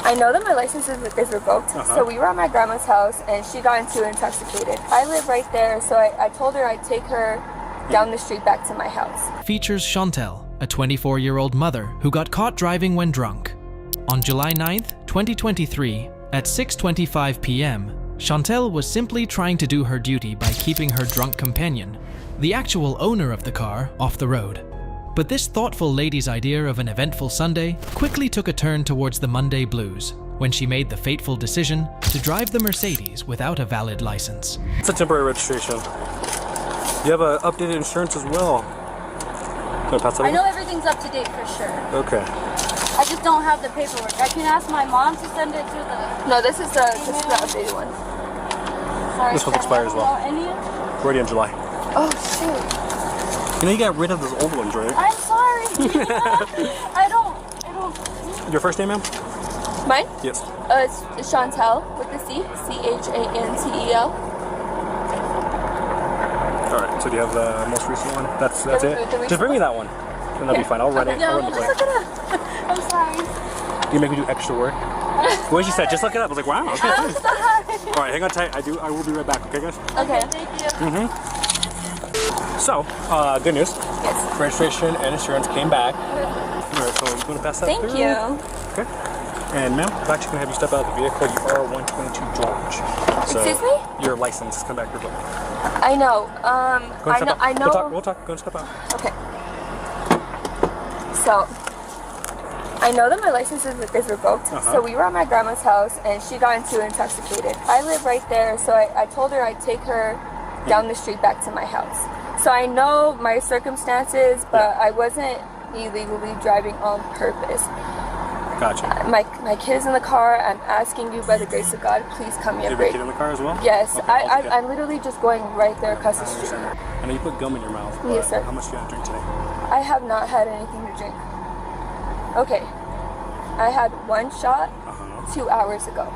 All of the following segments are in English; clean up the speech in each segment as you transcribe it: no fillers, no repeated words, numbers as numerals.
I know that my license is revoked, so we were at my grandma's house and she got into intoxicated. I live right there, so I told her I'd take her down the street back to my house. Features Chantel, a 24-year-old mother who got caught driving when drunk. On July 9th, 2023, at 6:25 p.m., Chantel was simply trying to do her duty by keeping her drunk companion, the actual owner of the car, off the road. But this thoughtful lady's idea of an eventful Sunday quickly took a turn towards the Monday blues when she made the fateful decision to drive the Mercedes without a valid license. It's a temporary registration. You have an updated insurance as well. I know everything's up to date for sure. Okay. I just don't have the paperwork. I can ask my mom to send it to the... No, this is the updated one. Sorry, this one expires as well. Already in July. Oh, shoot. You know you got rid of those old ones, right? I'm sorry. I don't... Your first name, ma'am? Mine? Yes. It's Chantel with the C. C-H-A-N-T-E-L. Alright, so do you have the most recent one? That's it? Just bring me that one. And that'll be fine. I'll run it. I'll run the play. I'm sorry. You make me do extra work. What she said, just look it up. I was like, wow, okay. I'm sorry. Alright, hang on tight. I will be right back, okay guys? Okay, thank you. So, good news. Yes. Registration and insurance came back. Alright, so you want to pass that through? Thank you. Okay. And ma'am, I'm actually going to have you step out of the vehicle. You are 122 George. So excuse me? your license come back revoked. I know. I know. We'll talk. Go and step out. Okay. So, I know that my license is revoked, so we were at my grandma's house and she got into intoxicated. I live right there, so I told her I'd take her down the street back to my house. So I know my circumstances, but I wasn't illegally driving on purpose. Gotcha. My kid is in the car. I'm asking you, by the grace of God, please come here. Do you have a kid in the car as well? Yes. Okay, I'm literally just going right there across the street. I know you put gum in your mouth. Yes, sir. How much do you have to drink today? I have not had anything to drink. Okay. I had one shot 2 hours ago.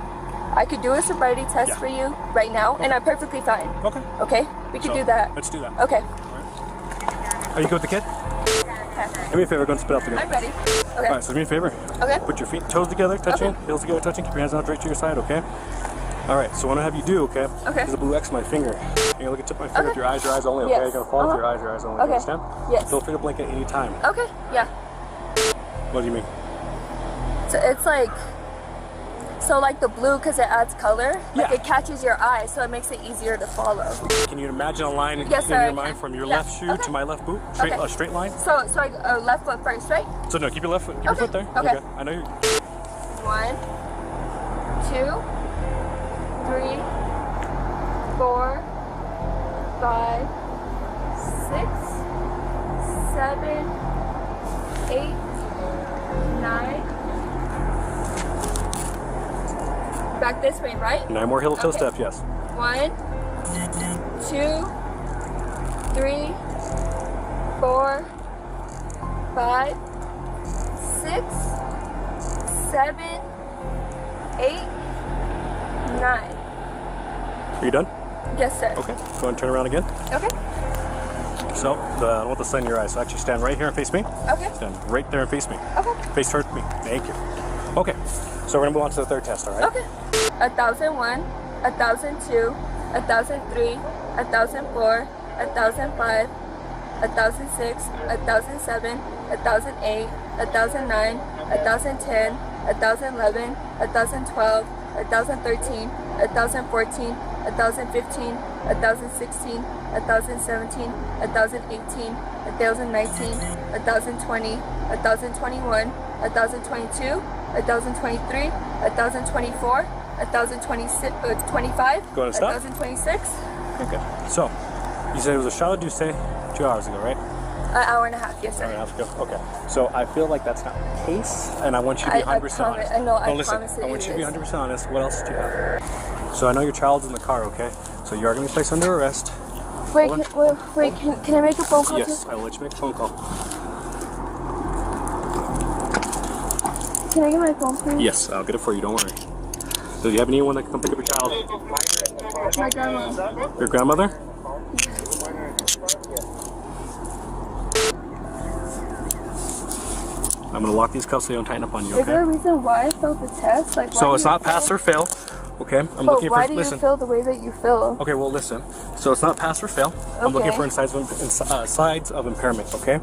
I could do a sobriety test for you right now, and I'm perfectly fine. Okay. Okay? We could do that. Let's do that. Okay. Right. Are you good with the kid? Okay. Do me a favor, go and spit out the gun. I'm ready. Okay. Alright, so do me a favor. Okay. Put your toes together, touching, heels together, touching, keep your hands out right to your side, okay? Alright, so what I have you do, okay? There's a blue X on my finger. You're gonna look at the tip of my finger with your eyes only, okay? You're gonna follow with your eyes only. Okay. You understand? Yes. Feel free to blink at any time. Okay. Yeah. What do you mean? So it's like, like the blue, because it adds color, like it catches your eye, so it makes it easier to follow. Can you imagine a line in Yes, sir, your mind from your left shoe to my left boot? A straight line? So left foot first, right? So no, keep your left foot, keep your foot there. Okay. I know you're... 1, 2, 3, 4, 5, 6, 7, 8, 9. Back this way, right? 9 more heel toe steps, yes. 1, 2, 3, 4, 5, 6, 7, 8, 9. Are you done? Yes, sir. Okay, go and turn around again. Okay. So, I don't want the sun in your eyes, so actually stand right here and face me. Okay. Stand right there and face me. Okay. Face towards me. Thank you. Okay, so we're gonna move on to the third test, all right? Okay. 1001, 1002, 1003, 1004, 1005, 1006, 1007, 1008, 1009, 1010, 1011, 1012, 1013, 1014, 1015, 1016, 1017, 1018, 1019, 1020, 1021, 1022, 1023, 1024, 1026, 25, Go ahead and stop. 1026. Okay. So, you said it was a shot of Douce 2 hours ago, right? An hour and a half, yes, sir. Hour and a half ago. Okay. So I feel like that's not the case, and I want you to be 100% honest. I know. I listen, promise I want you to be is. 100% honest. What else do you have? So I know your child's in the car, okay? So you are going to be placed under arrest. Wait, can I make a phone call? Yes, I will let you make a phone call. Can I get my phone, please? Yes, I'll get it for you. Don't worry. Do you have anyone that can come pick up your child? My grandma. Your grandmother? I'm gonna lock these cuffs so they don't tighten up on you, okay? Is there a reason why I failed the test? Like, so it's not pass or fail, okay? I'm looking why for, do you feel the way that you feel? Okay, well listen. So it's not pass or fail. Okay. I'm looking for signs of impairment, okay?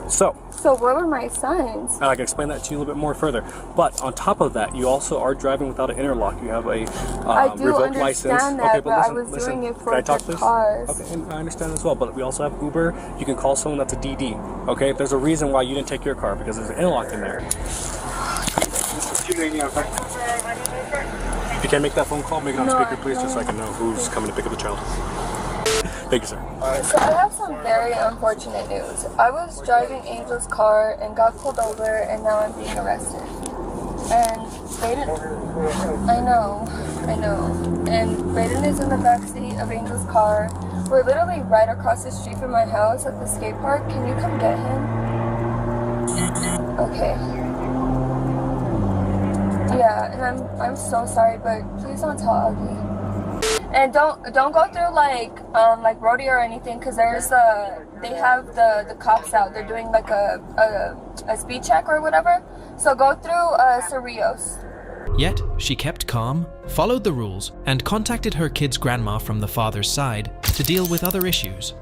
So what were my signs? I can explain that to you a little bit more further. But on top of that, you also are driving without an interlock. You have a revoked license. I do understand that, okay, but I was doing it for the cause. Okay, and I understand as well. But we also have Uber. You can call someone that's a DD. Okay, there's a reason why you didn't take your car because there's an interlock in there. If you can't make that phone call, make it on speaker, please, just so I can know who's coming to pick up the child. Thank you, sir. So I have some very unfortunate news. I was driving Angel's car and got pulled over, and now I'm being arrested. And Brayden, I know. And Brayden is in the backseat of Angel's car. We're literally right across the street from my house at the skate park. Can you come get him? Okay. Yeah, and I'm so sorry, but please don't tell Augie. And don't go through like rodeo or anything, because they have the cops out. They're doing like a speed check or whatever. So go through Cerrillos. Yet, she kept calm, followed the rules, and contacted her kid's grandma from the father's side to deal with other issues.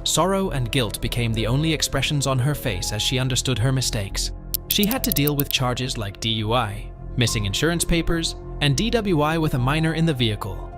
Sorrow and guilt became the only expressions on her face as she understood her mistakes. She had to deal with charges like DUI, missing insurance papers, and DWI with a minor in the vehicle.